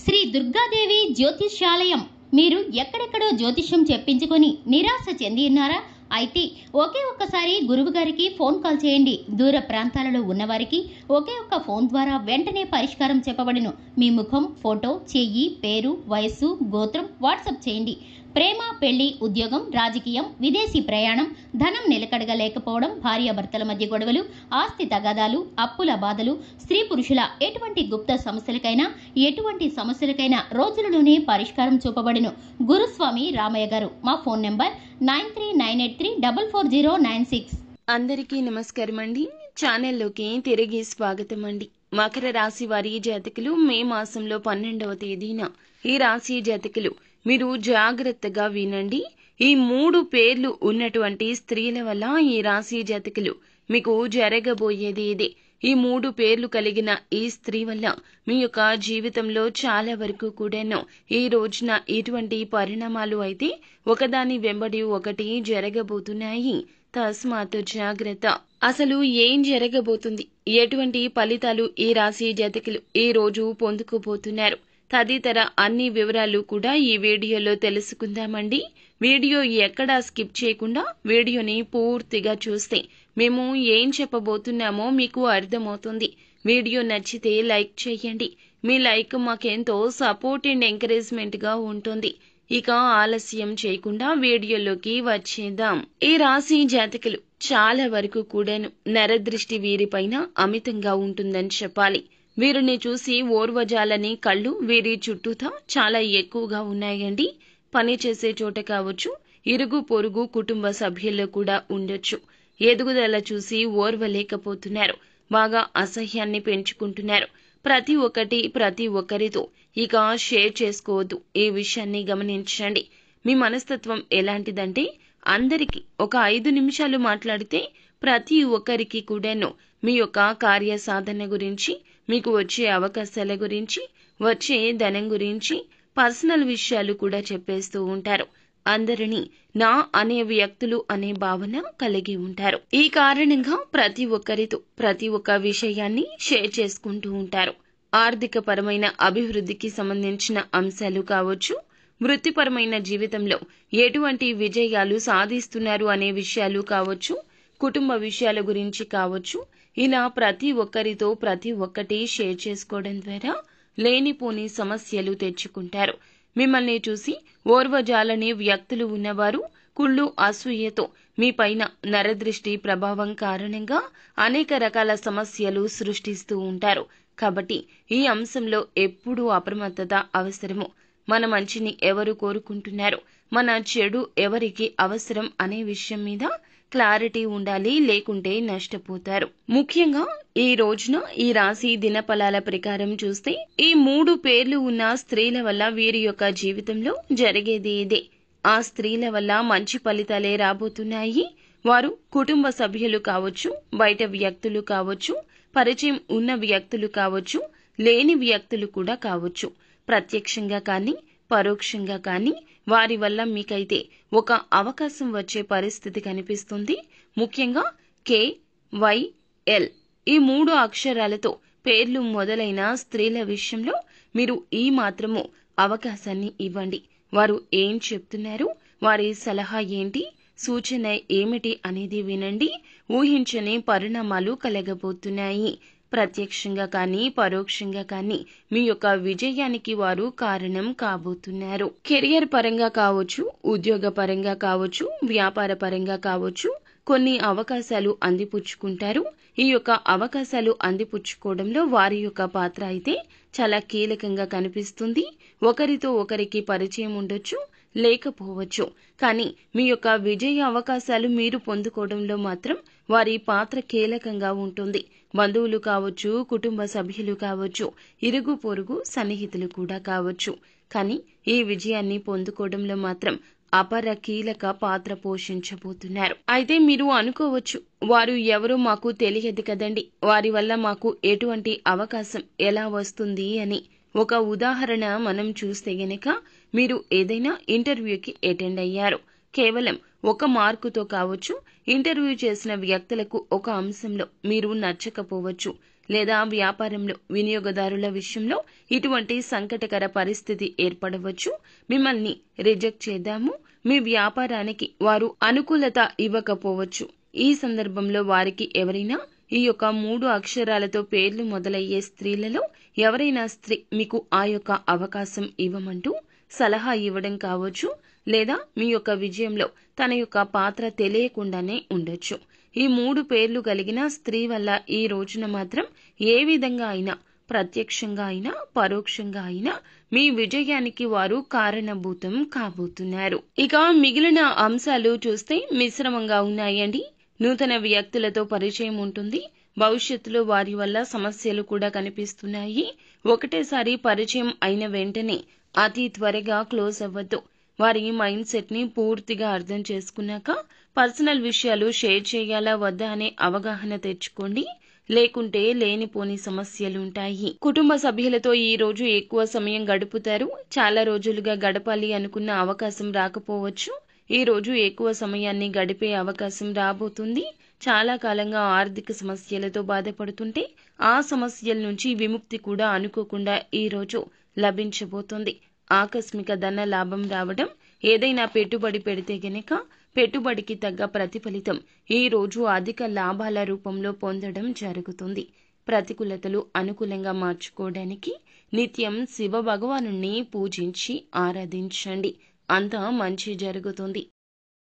శ్రీ దుర్గాదేవి జ్యోతిష్యాలయం. మీరు ఎక్కడెక్కడో జ్యోతిష్యం చెప్పించుకొని నిరాశ చెంది ఉన్నారా? అయితే ఒకే ఒక్కసారి గురువు గారికి ఫోన్ కాల్ చేయండి. దూర ప్రాంతాలలో ఉన్నవారికి ఒకే ఒక్క ఫోన్ ద్వారా వెంటనే పరిష్కారం చెప్పబడును. మీ ముఖం, ఫోటో, చెయ్యి, పేరు, వయస్సు, గోత్రం వాట్సాప్ చేయండి. ప్రేమ, పెళ్లి, ఉద్యోగం, రాజకీయం, విదేశీ ప్రయాణం, ధనం నిలకడగా లేకపోవడం, భార్యాభర్తల మధ్య గొడవలు, ఆస్తి తగాదాలు, అప్పుల బాధలు, స్త్రీ పురుషుల ఎటువంటి గుప్త సమస్యలకైనా రోజులలోనే పరిష్కారం చూపబడును. గురుస్వామి రామయ్య గారు. మా ఫోన్ నెంబర్ 9398344096. అందరికీ నమస్కారం అండి. ఛానల్లోకి తిరిగి స్వాగతం అండి. మకర రాశి వారి జాతకులు మే మాసంలో 12వ తేదీన ఈ రాశి జాతకులు మీరు జాగ్రత్తగా వినండి. ఈ 3 పేర్లు ఉన్నటువంటి స్త్రీల వల్ల ఈ రాశి జాతకులు మీకు జరగబోయేది ఇదే. ఈ 3 పేర్లు కలిగిన ఈ స్త్రీ వల్ల మీ యొక్క జీవితంలో చాలా వరకు కూడాను ఈ రోజున ఇటువంటి పరిణామాలు అయితే ఒకదాని వెంబడి ఒకటి జరగబోతున్నాయి. తస్మాత్ జాగ్రత్త. అసలు ఏం జరగబోతుంది, ఎటువంటి ఫలితాలు ఈ రాశి జాతకులు ఈ రోజు పొందుకోబోతున్నారు తదితర అన్ని వివరాలు కూడా ఈ వీడియోలో తెలుసుకుందామండి. వీడియో ఎక్కడా స్కిప్ చేయకుండా వీడియోని పూర్తిగా చూస్తే మేము ఏం చెప్పబోతున్నామో మీకు అర్థమవుతుంది. వీడియో నచ్చితే లైక్ చేయండి. మీ లైక్ మాకెంతో సపోర్ట్ అండ్ ఎంకరేజ్మెంట్ గా ఉంటుంది. ఇక ఆలస్యం చేయకుండా వీడియోలోకి వచ్చేద్దాం. ఈ రాశి జాతకులు చాలా వరకు కూడాను నరదృష్టి వీరిపైన అమితంగా ఉంటుందని చెప్పాలి. వీరిని చూసి ఓర్వజాలని కళ్ళు వీరి చుట్టూతా చాలా ఎక్కువగా ఉన్నాయండి. పని చేసే చోట కావచ్చు, ఇరుగు పొరుగు కుటుంబ సభ్యుల్లో కూడా ఉండొచ్చు. ఎదుగుదల చూసి ఓర్వలేకపోతున్నారు. బాగా అసహ్యాన్ని పెంచుకుంటున్నారు. ప్రతి ఒక్కరితో ఇక షేర్ చేసుకోవద్దు. ఈ విషయాన్ని గమనించండి. మీ మనస్తత్వం ఎలాంటిదంటే అందరికీ ఒక 5 నిమిషాలు మాట్లాడితే ప్రతి ఒక్కరికి కూడాను మీ యొక్క కార్య సాధన గురించి, మీకు వచ్చే అవకాశాల గురించి, వచ్చే ధనం గురించి, పర్సనల్ విషయాలు కూడా చెప్పేస్తూ ఉంటారు. అందరినీ నా అనే వ్యక్తులు అనే భావన కలిగి ఉంటారు. ఈ కారణంగా ప్రతి ఒక్కరితో ప్రతి ఒక్క విషయాన్ని షేర్ చేసుకుంటూ ఉంటారు. ఆర్థిక పరమైన అభివృద్ధికి సంబంధించిన అంశాలు కావచ్చు, వృత్తిపరమైన జీవితంలో ఎటువంటి విజయాలు సాధిస్తున్నారు అనే విషయాలు కావచ్చు, కుటుంబ విషయాల గురించి కావచ్చు, ఇలా ప్రతి ఒక్కరితో ప్రతి ఒక్కటి షేర్ చేసుకోవడం ద్వారా లేనిపోని సమస్యలు తెచ్చుకుంటారు. మిమ్మల్ని చూసి ఓర్వజాలని వ్యక్తులు ఉన్నవారు కుళ్ళు, అసూయతో మీ పైన నరదృష్టి ప్రభావం కారణంగా అనేక రకాల సమస్యలు సృష్టిస్తూ ఉంటారు. కాబట్టి ఈ అంశంలో ఎప్పుడూ అప్రమత్తత అవసరము. మన మంచిని ఎవరు కోరుకుంటున్నారు, మన చెడు ఎవరికి అవసరం అనే విషయం మీద క్లారిటీ ఉండాలి, లేకుంటే నష్టపోతారు. ముఖ్యంగా ఈ రోజున ఈ రాశి దినఫలాల ప్రకారం చూస్తే ఈ 3 పేర్లు ఉన్న స్త్రీల వల్ల వీరి యొక్క జీవితంలో జరిగేది ఇదే. ఆ స్త్రీల వల్ల మంచి ఫలితాలే రాబోతున్నాయి. వారు కుటుంబ సభ్యులు కావచ్చు, బయట వ్యక్తులు కావచ్చు, పరిచయం ఉన్న వ్యక్తులు కావచ్చు, లేని వ్యక్తులు కూడా కావచ్చు. ప్రత్యక్షంగా కానీ పరోక్షంగా కానీ వారి వల్ల మీకైతే ఒక అవకాశం వచ్చే పరిస్థితి కనిపిస్తుంది. ముఖ్యంగా KYL ఈ 3 అక్షరాలతో పేర్లు మొదలైన స్త్రీల విషయంలో మీరు ఈ మాత్రము అవకాశాన్ని ఇవ్వండి. వారు ఏం చెప్తున్నారు, వారి సలహా ఏంటి, సూచన ఏమిటి అనేది వినండి. ఊహించని పరిణామాలు కలగబోతున్నాయి. ప్రత్యక్షంగా కానీ పరోక్షంగా కానీ మీ యొక్క విజయానికి వారు కారణం కాబోతున్నారు. కెరియర్ పరంగా కావచ్చు, ఉద్యోగ పరంగా కావచ్చు, వ్యాపార పరంగా కావచ్చు, కొన్ని అవకాశాలు అందిపుచ్చుకుంటారు. ఈ యొక్క అవకాశాలు అందిపుచ్చుకోవడంలో వారి యొక్క పాత్ర అయితే చాలా కీలకంగా కనిపిస్తుంది. ఒకరితో ఒకరికి పరిచయం ఉండొచ్చు, లేకపోవచ్చు. కానీ మీ యొక్క విజయ అవకాశాలు మీరు పొందుకోవడంలో మాత్రం వారి పాత్ర కీలకంగా ఉంటుంది. బంధువులు కావచ్చు, కుటుంబ సభ్యులు కావచ్చు, ఇరుగు పొరుగు సన్నిహితులు కూడా కావచ్చు. కానీ ఈ విజయాన్ని పొందుకోవడంలో మాత్రం అపర కీలక పాత్ర పోషించబోతున్నారు. అయితే మీరు అనుకోవచ్చు, వారు ఎవరో మాకు తెలియదు కదండి, వారి వల్ల మాకు ఎటువంటి అవకాశం ఎలా వస్తుంది అని. ఒక ఉదాహరణ మనం చూస్తే గనక మీరు ఏదైనా ఇంటర్వ్యూకి అటెండ్ అయ్యారు. కేవలం 1 మార్కుతో కావచ్చు, ఇంటర్వ్యూ చేసిన వ్యక్తులకు ఒక అంశంలో మీరు నచ్చకపోవచ్చు, లేదా వ్యాపారంలో వినియోగదారుల విషయంలో ఇటువంటి సంకటకర పరిస్థితి ఏర్పడవచ్చు. మిమ్మల్ని రిజెక్ట్ చేద్దాము, మీ వ్యాపారానికి వారు అనుకూలత ఇవ్వకపోవచ్చు. ఈ సందర్భంలో వారికి ఎవరైనా ఈ యొక్క 3 అక్షరాలతో పేర్లు మొదలయ్యే స్త్రీలలో ఎవరైనా స్త్రీ మీకు ఆ యొక్క అవకాశం ఇవ్వమంటూ సలహా ఇవ్వడం కావచ్చు, లేదా మీ యొక్క విజయంలో తన యొక్క పాత్ర తెలియకుండానే ఉండొచ్చు. ఈ 3 పేర్లు కలిగిన స్త్రీ వల్ల ఈ రోజున మాత్రం ఏ విధంగా అయినా, ప్రత్యక్షంగా అయినా పరోక్షంగా అయినా మీ విజయానికి వారు కారణభూతం కాబోతున్నారు. ఇక మిగిలిన అంశాలు చూస్తే మిశ్రమంగా ఉన్నాయండి. నూతన వ్యక్తులతో పరిచయం ఉంటుంది. భవిష్యత్తులో వారి వల్ల సమస్యలు కూడా కనిపిస్తున్నాయి. ఒకటేసారి పరిచయం అయిన వెంటనే అతి త్వరగా క్లోజ్ అవ్వద్దు. వారి మైండ్ సెట్ ని పూర్తిగా అర్థం చేసుకున్నాక పర్సనల్ విషయాలు షేర్ చేయాలా వద్దా అనే అవగాహన తెచ్చుకోండి. లేకుంటే లేనిపోని సమస్యలుంటాయి. కుటుంబ సభ్యులతో ఈ రోజు ఎక్కువ సమయం గడుపుతారు. చాలా రోజులుగా గడపాలి అనుకున్న అవకాశం రాకపోవచ్చు. ఈ రోజు ఎక్కువ సమయాన్ని గడిపే అవకాశం రాబోతుంది. చాలా కాలంగా ఆర్థిక సమస్యలతో బాధపడుతుంటే ఆ సమస్యల నుంచి విముక్తి కూడా అనుకోకుండా ఈ రోజు లభించబోతుంది. ఆకస్మిక ధన లాభం రావడం, ఏదైనా పెట్టుబడి పెడితే గనక పెట్టుబడికి తగ్గ ప్రతిఫలితం ఈ రోజు అధిక లాభాల రూపంలో పొందడం జరుగుతుంది. ప్రతికూలతలు అనుకూలంగా మార్చుకోవడానికి నిత్యం శివ భగవానుణ్ణి పూజించి ఆరాధించండి. అంతా మంచి జరుగుతుంది.